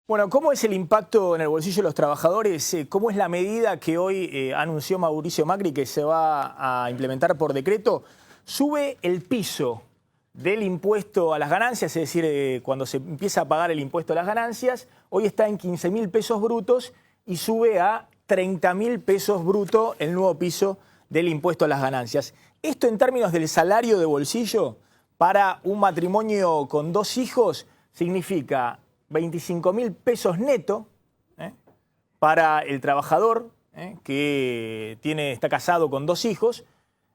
Bueno, ¿cómo es el impacto en el bolsillo de los trabajadores? ¿Cómo es la medida que hoy anunció Mauricio Macri que se va a implementar por decreto? Sube el piso del impuesto a las ganancias, es decir, cuando se empieza a pagar el impuesto a las ganancias, hoy está en 15.000 pesos brutos y sube a 30.000 pesos brutos el nuevo piso del impuesto a las ganancias. Esto en términos del salario de bolsillo para un matrimonio con 2 hijos significa 25.000 pesos neto para el trabajador que está casado con 2 hijos.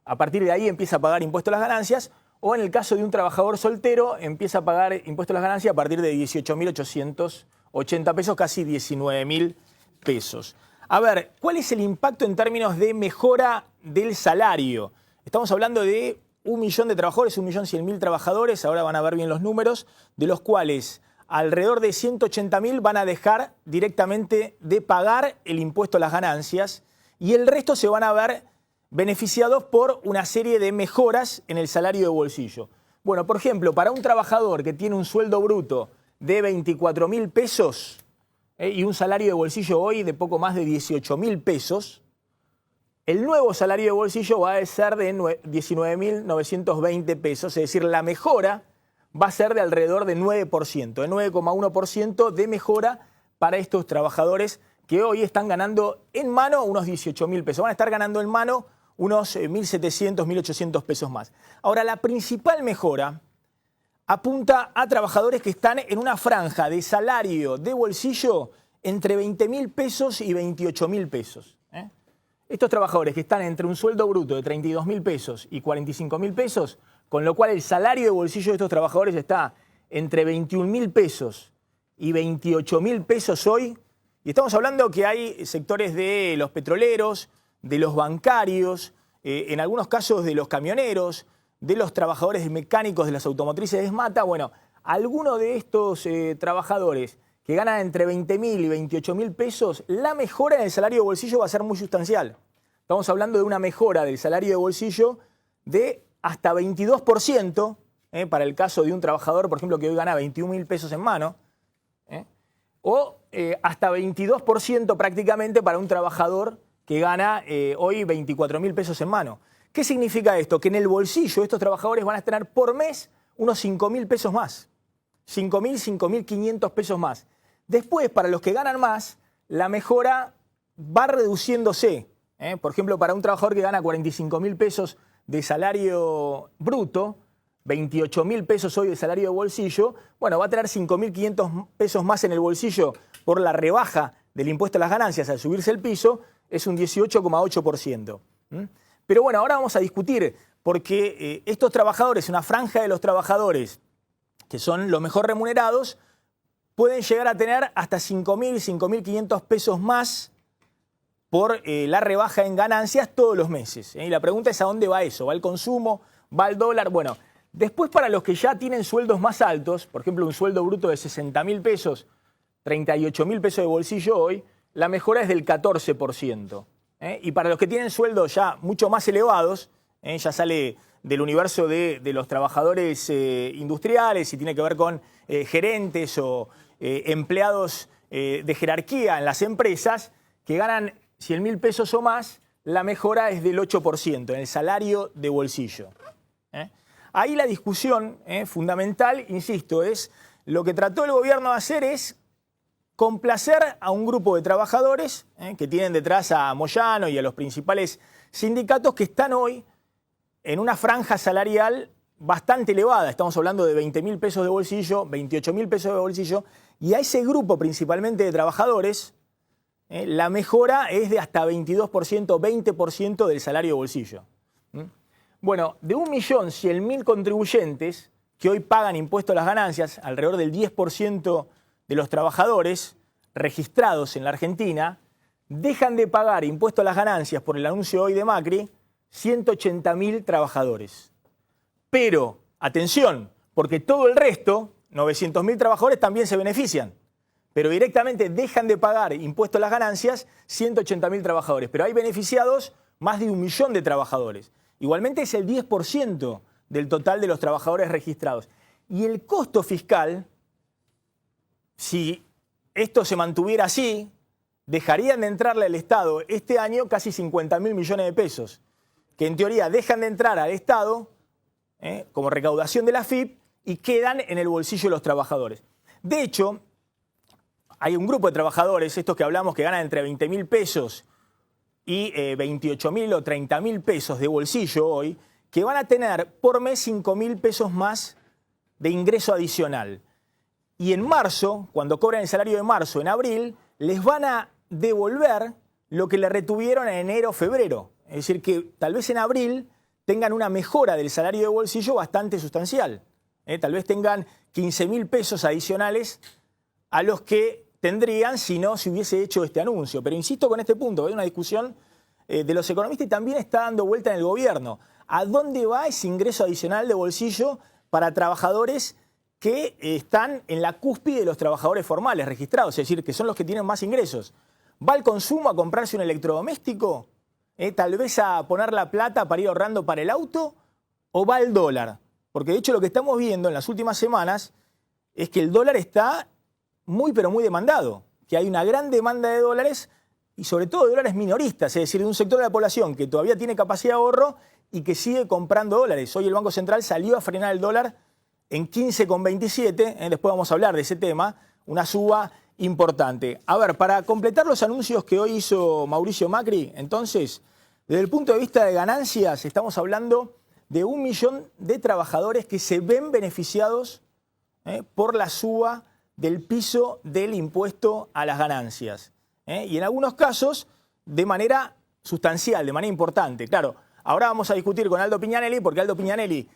A partir de ahí empieza a pagar impuesto a las ganancias, o en el caso de un trabajador soltero empieza a pagar impuesto a las ganancias a partir de 18.880 pesos, casi 19.000 pesos. A ver, ¿cuál es el impacto en términos de mejora del salario? Estamos hablando de 1 millón de trabajadores, 1.100.000 trabajadores, ahora van a ver bien los números, de los cuales alrededor de 180.000 van a dejar directamente de pagar el impuesto a las ganancias y el resto se van a ver beneficiados por una serie de mejoras en el salario de bolsillo. Bueno, por ejemplo, para un trabajador que tiene un sueldo bruto de 24.000 pesos y un salario de bolsillo hoy de poco más de 18.000 pesos, el nuevo salario de bolsillo va a ser de 19.920 pesos, es decir, la mejora va a ser de alrededor de 9%, de 9,1% de mejora para estos trabajadores que hoy están ganando en mano unos 18.000 pesos. Van a estar ganando en mano unos 1.700, 1.800 pesos más. Ahora, la principal mejora apunta a trabajadores que están en una franja de salario de bolsillo entre 20.000 pesos y 28.000 pesos. Estos trabajadores que están entre un sueldo bruto de 32.000 pesos y 45.000 pesos, con lo cual el salario de bolsillo de estos trabajadores está entre 21.000 pesos y 28.000 pesos hoy. Y estamos hablando que hay sectores de los petroleros, de los bancarios, en algunos casos de los camioneros, de los trabajadores mecánicos de las automotrices de Esmata. Bueno, algunos de estos trabajadores que ganan entre 20.000 y 28.000 pesos, la mejora en el salario de bolsillo va a ser muy sustancial. Estamos hablando de una mejora del salario de bolsillo de hasta 22%, para el caso de un trabajador, por ejemplo, que hoy gana 21.000 pesos en mano, o hasta 22% prácticamente para un trabajador que gana hoy 24.000 pesos en mano. ¿Qué significa esto? Que en el bolsillo estos trabajadores van a tener por mes unos 5.000 pesos más. 5.000, 5.500 pesos más. Después, para los que ganan más, la mejora va reduciéndose. Por ejemplo, para un trabajador que gana 45.000 pesos de salario bruto, 28.000 pesos hoy de salario de bolsillo, bueno, va a tener 5.500 pesos más en el bolsillo por la rebaja del impuesto a las ganancias al subirse el piso, es un 18,8%. Pero bueno, ahora vamos a discutir, porque estos trabajadores, una franja de los trabajadores que son los mejor remunerados, pueden llegar a tener hasta 5.000, 5.500 pesos más por la rebaja en ganancias todos los meses. Y la pregunta es: ¿a dónde va eso? ¿Va al consumo? ¿Va al dólar? Bueno, después para los que ya tienen sueldos más altos, por ejemplo un sueldo bruto de 60.000 pesos, 38.000 pesos de bolsillo hoy, la mejora es del 14%. Y para los que tienen sueldos ya mucho más elevados, ya sale del universo de los trabajadores industriales y tiene que ver con gerentes o empleados de jerarquía en las empresas que ganan 100.000 pesos o más, la mejora es del 8% en el salario de bolsillo. Ahí la discusión fundamental, insisto, es lo que trató el gobierno de hacer es complacer a un grupo de trabajadores que tienen detrás a Moyano y a los principales sindicatos que están hoy en una franja salarial bastante elevada. Estamos hablando de 20.000 pesos de bolsillo, 28.000 pesos de bolsillo, y a ese grupo principalmente de trabajadores la mejora es de hasta 22%, 20% del salario de bolsillo. Bueno, de 1.100.000 contribuyentes que hoy pagan impuesto a las ganancias, alrededor del 10% de los trabajadores registrados en la Argentina, dejan de pagar impuesto a las ganancias por el anuncio hoy de Macri 180.000 trabajadores. Pero, atención, porque todo el resto, 900.000 trabajadores, también se benefician. Pero directamente dejan de pagar impuesto a las ganancias 180.000 trabajadores. Pero hay beneficiados más de 1 millón de trabajadores. Igualmente es el 10% del total de los trabajadores registrados. Y el costo fiscal, si esto se mantuviera así, dejarían de entrarle al Estado este año casi 50.000 millones de pesos, que en teoría dejan de entrar al Estado como recaudación de la AFIP y quedan en el bolsillo de los trabajadores. De hecho, hay un grupo de trabajadores, estos que hablamos, que ganan entre 20.000 pesos y 28.000 o 30.000 pesos de bolsillo hoy, que van a tener por mes 5.000 pesos más de ingreso adicional. Y en marzo, cuando cobran el salario de marzo, en abril, les van a devolver lo que le retuvieron en enero o febrero. Es decir, que tal vez en abril tengan una mejora del salario de bolsillo bastante sustancial. Tal vez tengan 15.000 pesos adicionales a los que tendrían si no se hubiese hecho este anuncio. Pero insisto con este punto, hay una discusión de los economistas y también está dando vuelta en el gobierno. ¿A dónde va ese ingreso adicional de bolsillo para trabajadores que están en la cúspide de los trabajadores formales registrados? Es decir, que son los que tienen más ingresos. ¿Va al consumo a comprarse un electrodoméstico? ¿Tal vez a poner la plata para ir ahorrando para el auto? ¿O va al dólar? Porque de hecho lo que estamos viendo en las últimas semanas es que el dólar está muy pero muy demandado. Que hay una gran demanda de dólares y sobre todo de dólares minoristas. Es decir, de un sector de la población que todavía tiene capacidad de ahorro y que sigue comprando dólares. Hoy el Banco Central salió a frenar el dólar en 15,27. Después vamos a hablar de ese tema. Una suba importante. A ver, para completar los anuncios que hoy hizo Mauricio Macri, entonces, desde el punto de vista de ganancias, estamos hablando de 1 millón de trabajadores que se ven beneficiados por la suba del piso del impuesto a las ganancias. Y en algunos casos de manera sustancial, de manera importante. Claro, ahora vamos a discutir con Aldo Piñanelli, porque Aldo Piñanelli,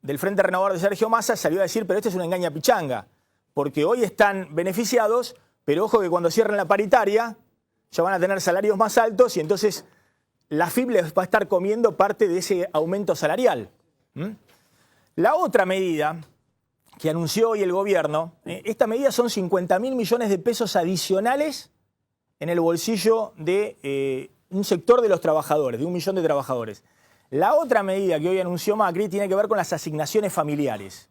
del Frente Renovador de Sergio Massa, salió a decir, pero este es una engaña pichanga, porque hoy están beneficiados, pero ojo que cuando cierren la paritaria ya van a tener salarios más altos y entonces la AFIP les va a estar comiendo parte de ese aumento salarial. La otra medida que anunció hoy el gobierno, esta medida son 50.000 millones de pesos adicionales en el bolsillo de un sector de los trabajadores, de 1 millón de trabajadores. La otra medida que hoy anunció Macri tiene que ver con las asignaciones familiares.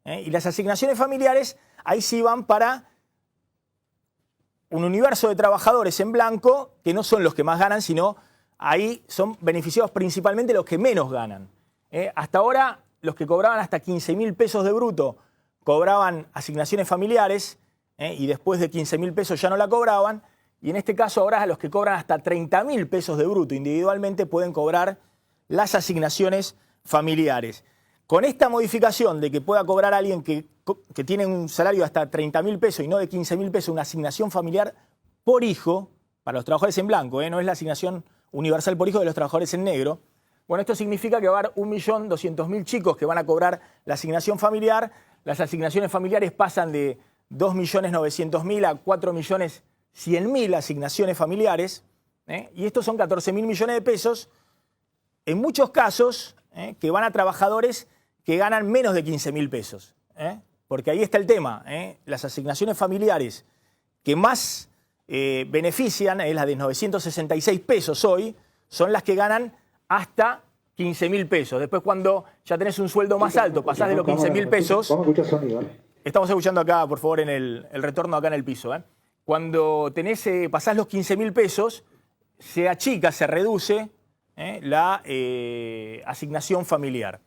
Y las asignaciones familiares ahí sí van para un universo de trabajadores en blanco que no son los que más ganan, sino ahí son beneficiados principalmente los que menos ganan. Hasta ahora los que cobraban hasta 15.000 pesos de bruto cobraban asignaciones familiares y después de 15.000 pesos ya no la cobraban. Y en este caso ahora los que cobran hasta 30.000 pesos de bruto individualmente pueden cobrar las asignaciones familiares. Con esta modificación de que pueda cobrar alguien que tiene un salario de hasta 30.000 pesos y no de 15.000 pesos, una asignación familiar por hijo, para los trabajadores en blanco, no es la asignación universal por hijo de los trabajadores en negro. Bueno, esto significa que va a haber 1.200.000 chicos que van a cobrar la asignación familiar. Las asignaciones familiares pasan de 2.900.000 a 4.100.000 asignaciones familiares. Y estos son 14.000 millones de pesos, en muchos casos, que van a trabajadores que ganan menos de 15.000 pesos. Porque ahí está el tema. Las asignaciones familiares que más benefician, las de 966 pesos hoy, son las que ganan hasta 15.000 pesos. Después cuando ya tenés un sueldo más alto, pasás de los 15.000 pesos... Vamos a escuchar sonido. Estamos escuchando acá, por favor, en el retorno acá en el piso. Cuando pasás los 15.000 pesos, se achica, se reduce la asignación familiar.